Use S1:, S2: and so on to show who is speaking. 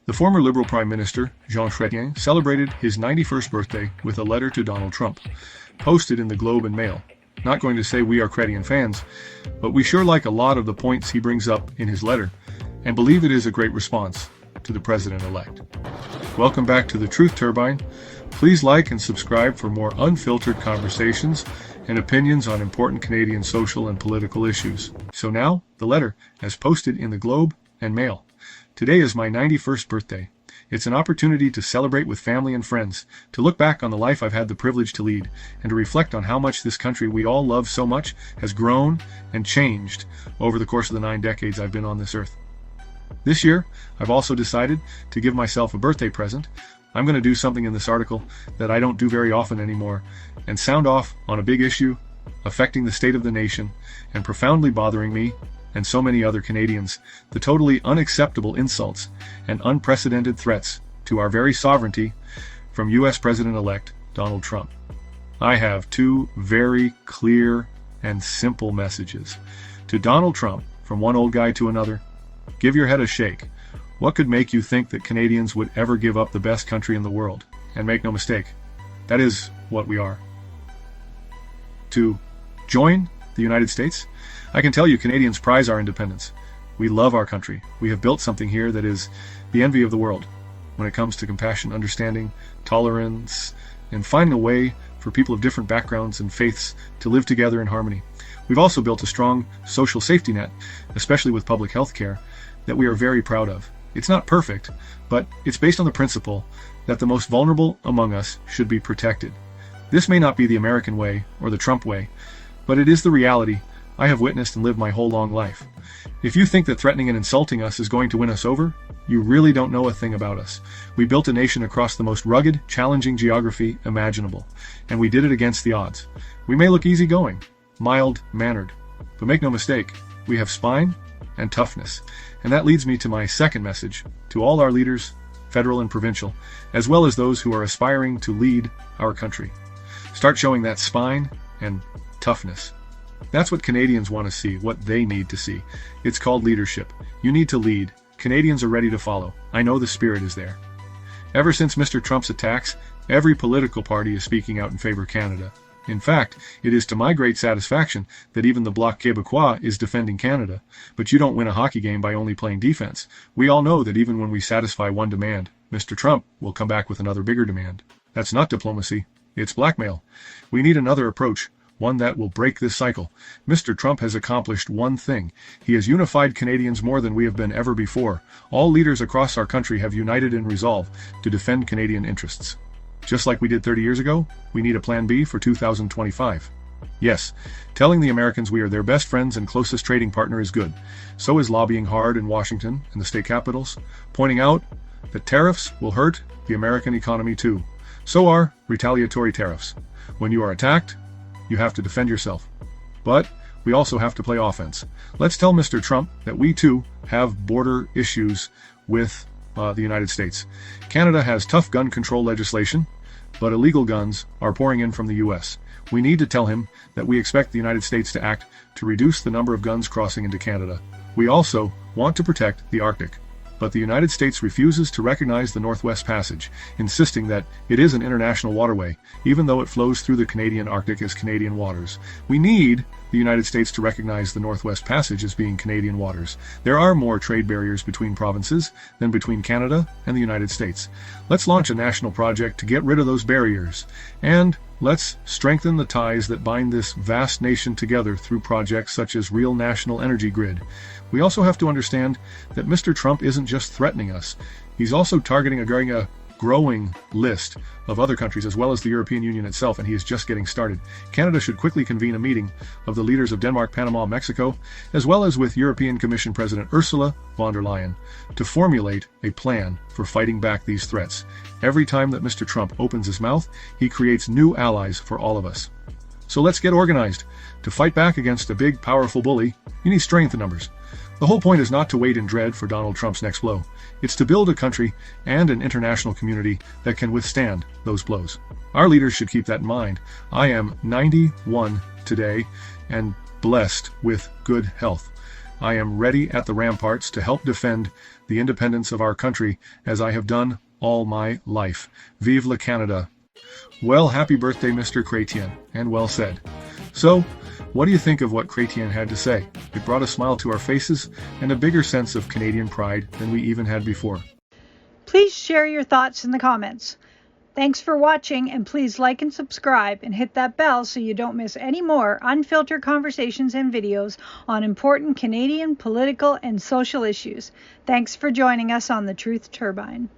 S1: The former Liberal Prime Minister, Jean Chretien, celebrated his 91st birthday with a letter to Donald Trump, posted in the Globe and Mail. Not going to say we are Chretien fans, but we sure like a lot of the points he brings up in his letter, and believe it is a great response to the President-elect. Welcome back to the Truth Turbine. Please like and subscribe for more unfiltered conversations and opinions on important Canadian social and political issues. So now, the letter, as posted in the Globe and Mail. Today is my 91st birthday. It's an opportunity to celebrate with family and friends, to look back on the life I've had the privilege to lead, and to reflect on how much this country we all love so much has grown and changed over the course of the 9 decades I've been on this earth. This year, I've also decided to give myself a birthday present. I'm going to do something in this article that I don't do very often anymore, and sound off on a big issue affecting the state of the nation and profoundly bothering me and so many other Canadians, the totally unacceptable insults and unprecedented threats to our very sovereignty from U.S. President-elect Donald Trump. I have 2 very clear and simple messages. To Donald Trump, from one old guy to another, give your head a shake. What could make you think that Canadians would ever give up the best country in the world? And make no mistake, that is what we are. To join the United States, I can tell you Canadians prize our independence. We love our country. We have built something here that is the envy of the world when it comes to compassion, understanding, tolerance, and finding a way for people of different backgrounds and faiths to live together in harmony. We've also built a strong social safety net, especially with public health care, that we are very proud of. It's not perfect, but it's based on the principle that the most vulnerable among us should be protected. This may not be the American way or the Trump way, but it is the reality I have witnessed and lived my whole long life. If you think that threatening and insulting us is going to win us over, you really don't know a thing about us. We built a nation across the most rugged, challenging geography imaginable, and we did it against the odds. We may look easygoing, mild-mannered, but make no mistake, we have spine and toughness. And that leads me to my second message to all our leaders, federal and provincial, as well as those who are aspiring to lead our country. Start showing that spine and toughness. That's what Canadians want to see, what they need to see. It's called leadership. You need to lead. Canadians are ready to follow. I know the spirit is there. Ever since Mr. Trump's attacks, every political party is speaking out in favor of Canada. In fact, it is to my great satisfaction that even the Bloc Québécois is defending Canada. But you don't win a hockey game by only playing defense. We all know that even when we satisfy one demand, Mr. Trump will come back with another bigger demand. That's not diplomacy. It's blackmail. We need another approach, one that will break this cycle. Mr. Trump has accomplished one thing. He has unified Canadians more than we have been ever before. All leaders across our country have united in resolve to defend Canadian interests. Just like we did 30 years ago, we need a plan B for 2025. Yes, telling the Americans we are their best friends and closest trading partner is good. So is lobbying hard in Washington and the state capitals, pointing out that tariffs will hurt the American economy too. So are retaliatory tariffs. When you are attacked, you have to defend yourself. But we also have to play offense. Let's tell Mr. Trump that we too have border issues with the United States. Canada has tough gun control legislation, but illegal guns are pouring in from the U.S. We need to tell him that we expect the United States to act to reduce the number of guns crossing into Canada. We also want to protect the Arctic. But the United States refuses to recognize the Northwest Passage, insisting that it is an international waterway, even though it flows through the Canadian Arctic as Canadian waters. We need the United States to recognize the Northwest Passage as being Canadian waters. There are more trade barriers between provinces than between Canada and the United States. Let's launch a national project to get rid of those barriers, and let's strengthen the ties that bind this vast nation together through projects such as Real National Energy Grid. We also have to understand that Mr. Trump isn't just threatening us. He's also targeting a growing list of other countries as well as the European Union itself, and he is just getting started. Canada should quickly convene a meeting of the leaders of Denmark, Panama, Mexico, as well as with European Commission President Ursula von der Leyen to formulate a plan for fighting back these threats. Every time that Mr. Trump opens his mouth, he creates new allies for all of us. So let's get organized. To fight back against a big, powerful bully, you need strength in numbers. The whole point is not to wait in dread for Donald Trump's next blow. It's to build a country and an international community that can withstand those blows. Our leaders should keep that in mind. I am 91 today and blessed with good health. I am ready at the ramparts to help defend the independence of our country as I have done all my life. Vive le Canada. Well, happy birthday, Mr. Chretien, and well said. So, what do you think of what Chretien had to say? It brought a smile to our faces and a bigger sense of Canadian pride than we even had before.
S2: Please share your thoughts in the comments. Thanks for watching, and please like and subscribe and hit that bell so you don't miss any more unfiltered conversations and videos on important Canadian political and social issues. Thanks for joining us on the Truth Turbine.